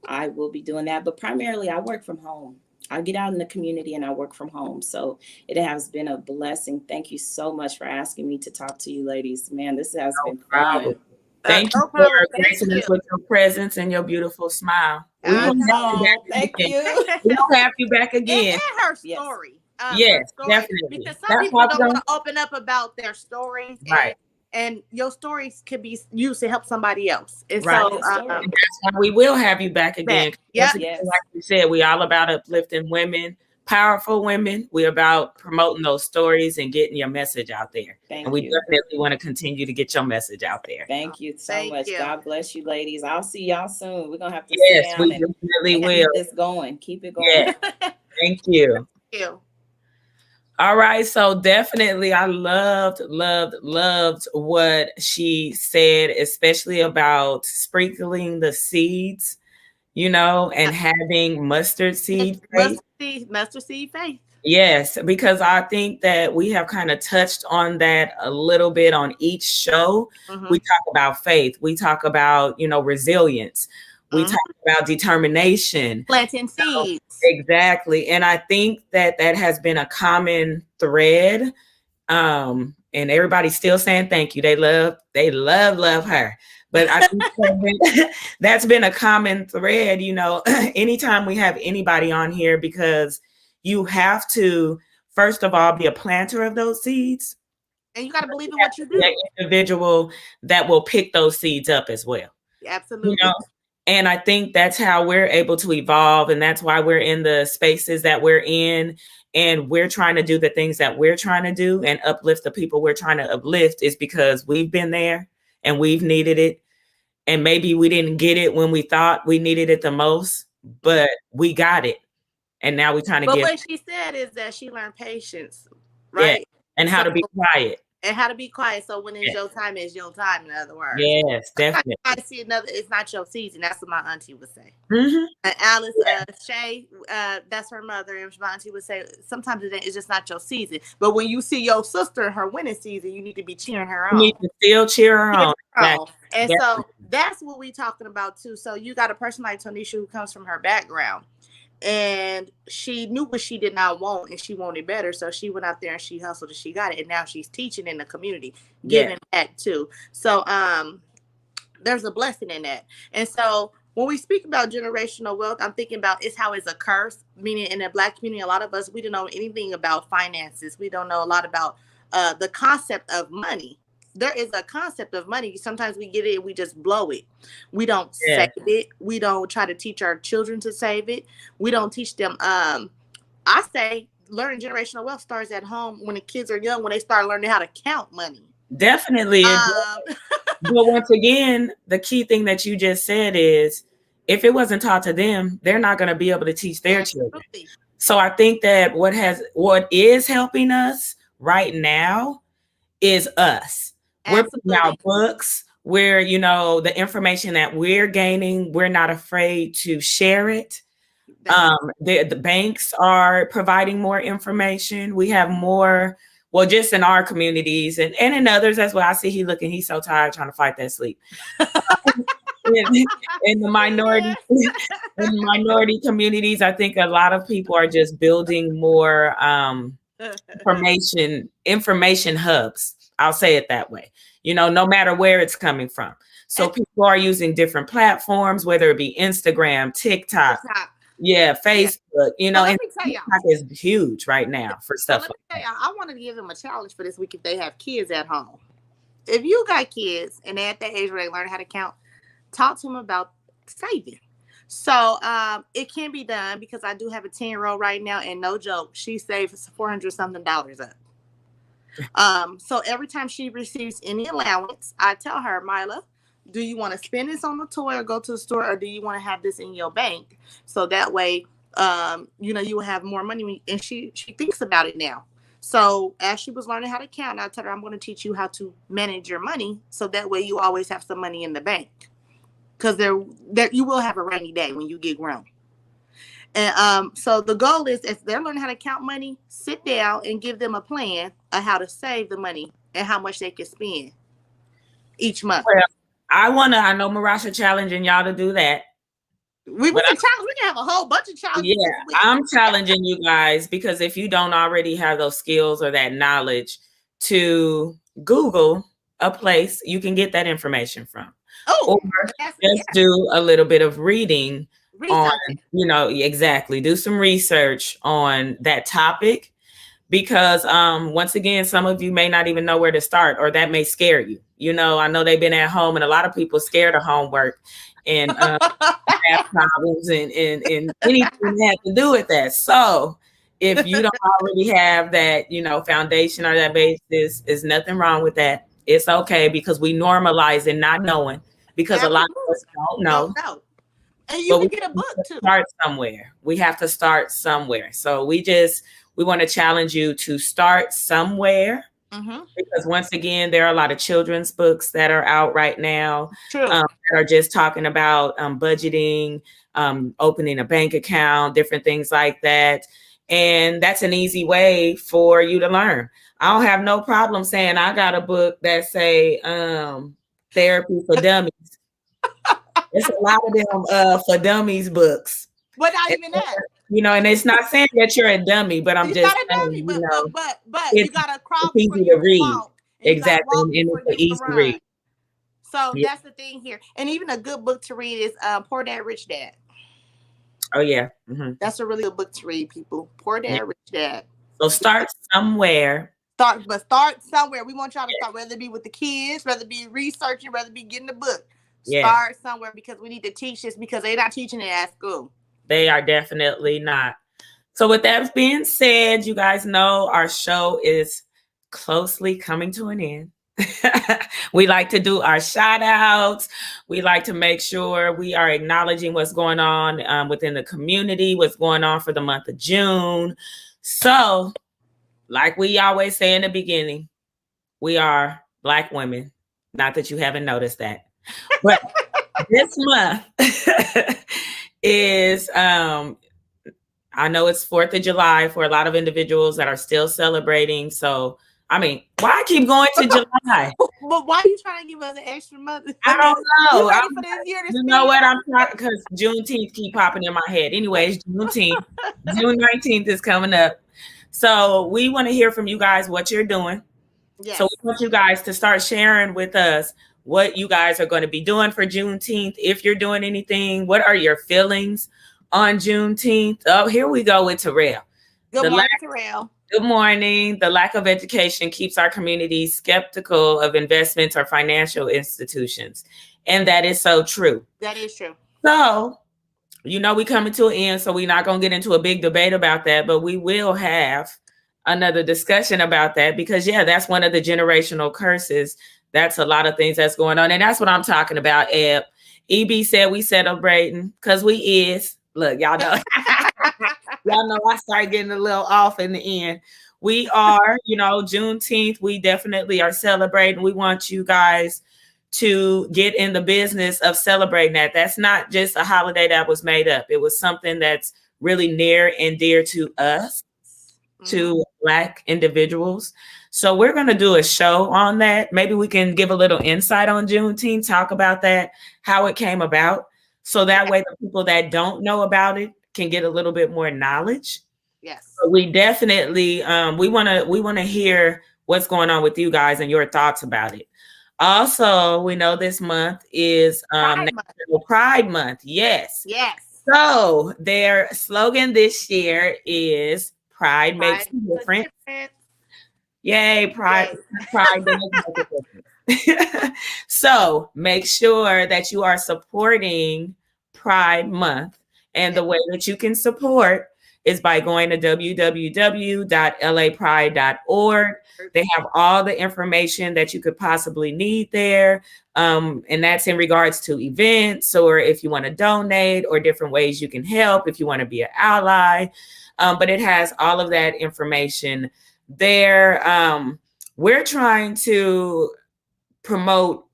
I will be doing that. But primarily, I work from home. I get out in the community and I work from home. So it has been a blessing. Thank you so much for asking me to talk to you, ladies. Man, this has been fun. Thank you for gracing us with your presence and your beautiful smile. Thank you. We'll have you back again. And her story. Yes, definitely. Because some people don't want to open up about their stories. Right. And your stories could be used to help somebody else. And right. So and that's why we will have you back again. Yes. Like you said, we're all about uplifting women, powerful women. We're about promoting those stories and getting your message out there. And we definitely want to continue to get your message out there. Thank you so much. God bless you, ladies. I'll see y'all soon. We're going to have to sit down we definitely will. Keep this going. Keep it going. Yeah. Thank you. Thank you. All right. So definitely I loved what she said, especially about sprinkling the seeds, you know, and having mustard seed faith. Mustard seed faith. Yes, because I think that we have kind of touched on that a little bit on each show. We talk about faith. We talk about, you know, resilience. We talk about determination. Planting seeds. Exactly. And I think that has been a common thread. And everybody's still saying thank you. They love her. But I think that's been a common thread, you know, anytime we have anybody on here, because you have to, first of all, be a planter of those seeds. And you got to believe in what you do. An individual that will pick those seeds up as well. Absolutely. You know? And I think that's how we're able to evolve. And that's why we're in the spaces that we're in. And we're trying to do the things that we're trying to do and uplift the people we're trying to uplift, is because we've been there and we've needed it. And maybe we didn't get it when we thought we needed it the most, but we got it. And now we're trying to get. But what she said is that she learned patience, right? Yeah. And how to be quiet. And how to be quiet. So when it's your time, it's your time, in other words. Yes, definitely. I see it's not your season. That's what my auntie would say. Alice Shay, that's her mother. And my auntie would say, sometimes it's just not your season. But when you see your sister in her winning season, you need to be cheering her on. You need to still cheer her on. And so that's what we're talking about too. So you got a person like Tonisha who comes from her background. And she knew what she did not want, and she wanted better. So she went out there and she hustled and she got it. And now she's teaching in the community, giving back too. So there's a blessing in that. And so when we speak about generational wealth, I'm thinking about it's how it's a curse, meaning in the Black community, a lot of us, we don't know anything about finances. We don't know a lot about the concept of money. There is a concept of money. Sometimes we get it, we just blow it. We don't save it. We don't try to teach our children to save it. We don't teach them. I say learning generational wealth starts at home when the kids are young, when they start learning how to count money. Definitely. But once again, the key thing that you just said is if it wasn't taught to them, they're not going to be able to teach their children. So I think that what is helping us right now is us. Absolutely. We're putting out books where, you know, the information that we're gaining, we're not afraid to share it. The banks are providing more information. We have more, well, just in our communities and in others as well. I see he's so tired trying to fight that sleep. in the minority communities, I think a lot of people are just building more information hubs. I'll say it that way. You know, no matter where it's coming from. So people are using different platforms, whether it be Instagram, TikTok. Facebook, you know, and TikTok is huge right now for stuff. I wanted to give them a challenge for this week if they have kids at home. If you got kids and they're at that age where they learn how to count, talk to them about saving. So it can be done because I do have a 10-year-old right now, and no joke, she saves $400-something up. So every time she receives any allowance, I tell her, Mila, do you want to spend this on a toy or go to the store, or do you want to have this in your bank? So that way, you know, you will have more money. And she thinks about it now. So as she was learning how to count, I told her, I'm going to teach you how to manage your money. So that way you always have some money in the bank. Because there you will have a rainy day when you get grown. And so the goal is, if they're learning how to count money, sit down and give them a plan of how to save the money and how much they can spend each month. Well, I know Marasha challenging y'all to do that. We can have a whole bunch of challenges. Yeah, I'm challenging you guys because if you don't already have those skills or that knowledge, to Google a place you can get that information from. Or just do a little bit of reading on, you know, exactly. Do some research on that topic. Because once again, some of you may not even know where to start, or that may scare you. You know, I know they've been at home, and a lot of people scared of homework and math problems and anything that had to do with that. So if you don't already have that, you know, foundation or that basis, there's nothing wrong with that. It's okay because we normalize it not knowing because a lot of us don't know. And you can get a book too. Start somewhere. We have to start somewhere. So we want to challenge you to start somewhere because once again, there are a lot of children's books that are out right now that are just talking about budgeting, opening a bank account, different things like that. And that's an easy way for you to learn. I don't have no problem saying I got a book that say therapy for dummies. There's a lot of them for dummies books. But not even that. You know, and it's not saying that you're a dummy, but I'm just saying, but you got to crawl it's easy to read. Exactly, and it's easy to read. So that's the thing here. And even a good book to read is Poor Dad, Rich Dad. Oh, yeah. That's a really good book to read, people. Poor Dad, Rich Dad. So start somewhere. Start somewhere. We want y'all to start, whether it be with the kids, whether it be researching, whether it be getting the book. Start somewhere because we need to teach this because they're not teaching it at school. They are definitely not. So with that being said, you guys know our show is closely coming to an end. We like to do our shout outs. We like to make sure we are acknowledging what's going on within the community, what's going on for the month of June. So like we always say in the beginning, we are Black women. Not that you haven't noticed that. But this month is, I know it's 4th of July for a lot of individuals that are still celebrating. So, I mean, why I keep going to July? But why are you trying to give us an extra month? I don't know. You know what? I'm trying because Juneteenth keep popping in my head. Anyways, Juneteenth, June 19th is coming up. So we want to hear from you guys what you're doing. Yes. So we want you guys to start sharing with us what you guys are going to be doing for Juneteenth. If you're doing anything, what are your feelings on Juneteenth? Oh, here we go with Terrell. Good morning, Terrell. Good morning. The lack of education keeps our community skeptical of investments or financial institutions. And that is so true. That is true. So, we coming to an end, so we're not going to get into a big debate about that, but we will have another discussion about that because, that's one of the generational curses. That's a lot of things that's going on. And that's what I'm talking about, Eb. EB said we celebrating because we is. Look, y'all know. Y'all know I started getting a little off in the end. We are, Juneteenth. We definitely are celebrating. We want you guys to get in the business of celebrating that. That's not just a holiday that was made up. It was something that's really near and dear to us, to Black individuals. So we're going to do a show on that. Maybe we can give a little insight on Juneteenth, talk about that, how it came about. So that way the people that don't know about it can get a little bit more knowledge. Yes. So we definitely, we want to hear what's going on with you guys and your thoughts about it. Also, we know this month is National Pride Month. Yes. Yes. So their slogan this year is Pride makes a difference. Yay, Pride. Pride makes a difference. So make sure that you are supporting Pride Month. And the way that you can support is by going to www.lapride.org. They have all the information that you could possibly need there. And that's in regards to events, or if you want to donate, or different ways you can help if you want to be an ally. But it has all of that information there. We're trying to promote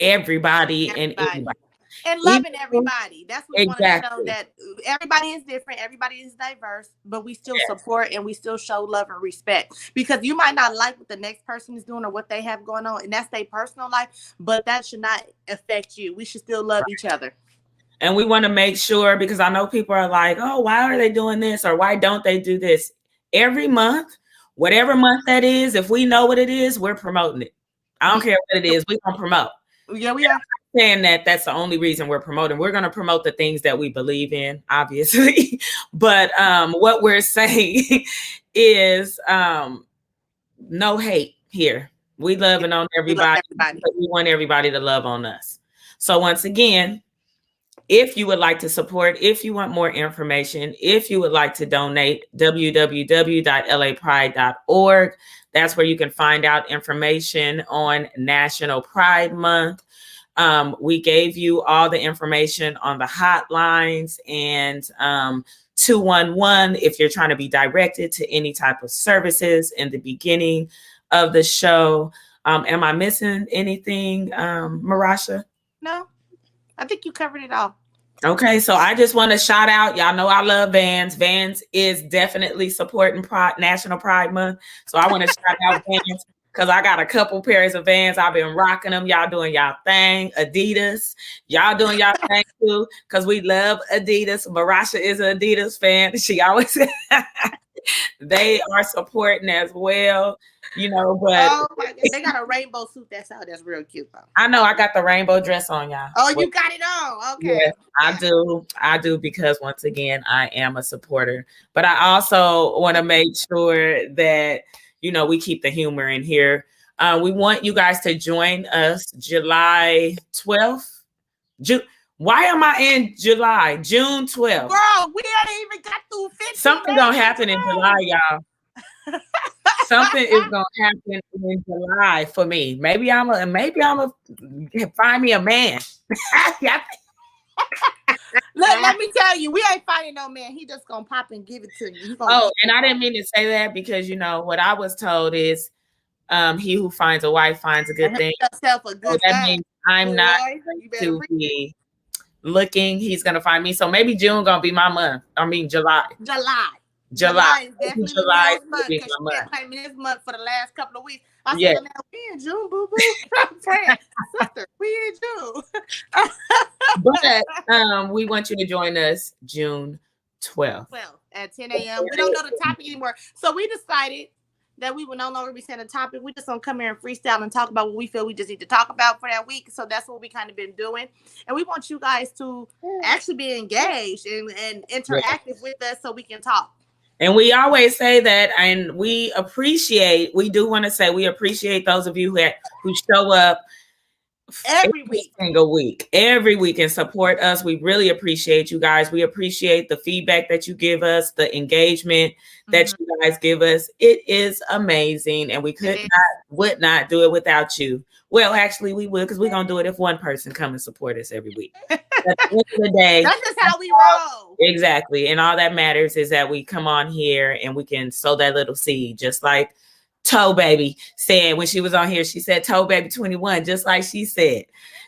everybody. And anybody. And loving everybody. That's what we want to show, that everybody is different, everybody is diverse, but we still support and we still show love and respect. Because you might not like what the next person is doing or what they have going on, and that's their personal life, but that should not affect you. We should still love each other. And we want to make sure, because I know people are like, oh, why are they doing this? Or why don't they do this? Every month, whatever month that is, if we know what it is, we're promoting it. I don't care what it is, we're going to promote. Yeah, we are. Saying that that's the only reason we're promoting. We're going to promote the things that we believe in, obviously. But what we're saying is no hate here. We loving on everybody. But we want everybody to love on us. So once again, if you would like to support, if you want more information, if you would like to donate, www.lapride.org. That's where you can find out information on National Pride Month. We gave you all the information on the hotlines and 211 if you're trying to be directed to any type of services in the beginning of the show. Am I missing anything, Marasha? No, I think you covered it all. Okay, so I just want to shout out. Y'all know I love Vans. Vans is definitely supporting National Pride Month. So I want to shout out Vans, because I got a couple pairs of Vans. I've been rocking them. Y'all doing y'all thing. Adidas, y'all doing y'all thing too, because we love Adidas. Marasha is an Adidas fan. She always they are supporting as well, but oh my God, they got a rainbow suit that's out. That's real cute though. I know I got the rainbow dress on, y'all. Oh, you got it on. Okay. Yes, I do, because once again, I am a supporter. But I also want to make sure that we keep the humor in here. We want you guys to join us July 12th. Why am I in July? June 12th. Girl, we ain't even got through 50. Something gonna happen in July, y'all. Something is gonna happen in July for me. Maybe I'm a find me a man. Let me tell you, we ain't finding no man. He just gonna pop and give it to you. And I didn't mean to say that, because what I was told is he who finds a wife finds a good thing. Yourself a good that means I'm not going to be looking. He's gonna find me. So maybe June gonna be my month. I mean July. July is definitely July the month, because she been claiming this month for the last couple of weeks. I said, Yeah. now we in June, boo boo. Friend, sister, we in June. But we want you to join us June 12th. At 10 a.m. We don't know the topic anymore. So we decided that we will no longer be setting a topic. We just gonna come here and freestyle and talk about what we feel we just need to talk about for that week. So that's what we kind of been doing. And we want you guys to actually be engaged and interactive with us so we can talk. And we always say that, and we do want to say we appreciate those of you who show up every single week, and support us. We really appreciate you guys. We appreciate the feedback that you give us, the engagement that you guys give us. It is amazing, and we would not do it without you. Well, actually, we would, because we're gonna do it if one person come and support us every week. At the end of the day, that's just how we roll. Exactly, and all that matters is that we come on here and we can sow that little seed, just like Toe Baby said when she was on here. She said Toe Baby 21, just like she said.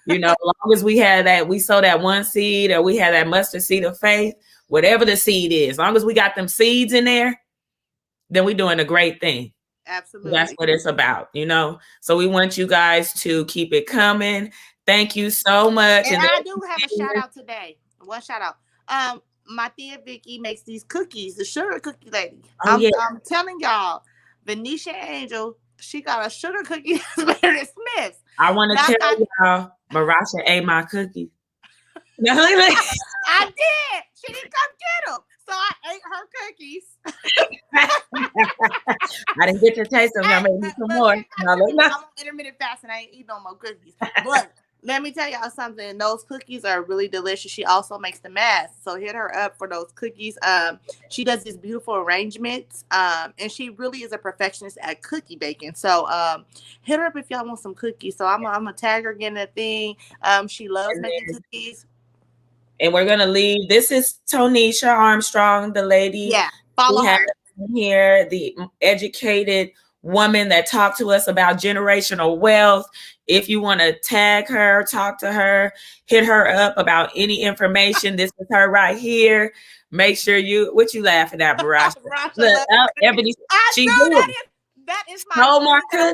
You know, as long as we had that, we sow that one seed, or we had that mustard seed of faith, whatever the seed is, as long as we got them seeds in there, then we're doing a great thing. Absolutely. That's what it's about, you know. So we want you guys to keep it coming. Thank you so much. And I do have a shout out today. One shout out. My Tia Vicky makes these cookies, the sugar cookie lady. I'm telling y'all, Venetia Angel, she got a sugar cookie that's better than Smith's. I want to tell y'all, Marasha ate my cookies. I did. She didn't come get them. So I ate her cookies. I didn't get to taste them. Y'all made me some more. I'm on intermittent fasting. I ain't eating no more cookies. But let me tell y'all something. Those cookies are really delicious. She also makes the mask. So hit her up for those cookies. She does these beautiful arrangements. And she really is a perfectionist at cookie baking. So hit her up if y'all want some cookies. So I'm gonna tag her again that thing. She loves making cookies. And we're gonna leave. This is Tonisha Armstrong, the lady. Yeah, follow her here, the educated woman that talked to us about generational wealth. If you want to tag her, talk to her, hit her up about any information. This is her right here. Make sure what you laughing at, Marasha? Look, Ebony, that is my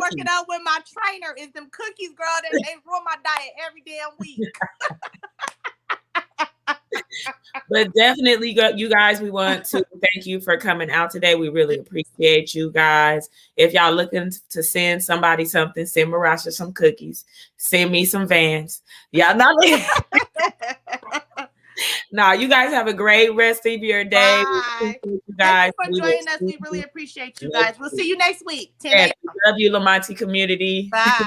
working out with my trainer is them cookies, girl. They ruin my diet every damn week. But definitely, you guys, we want to thank you for coming out today. We really appreciate you guys. If y'all looking to send somebody something, send Marasha some cookies. Send me some Vans. Y'all not. No, you guys have a great rest of your day. Bye. You guys. Thank you for joining us. We really appreciate you guys. We'll see you next week. 10 a.m. Love you, Lamonti community. Bye.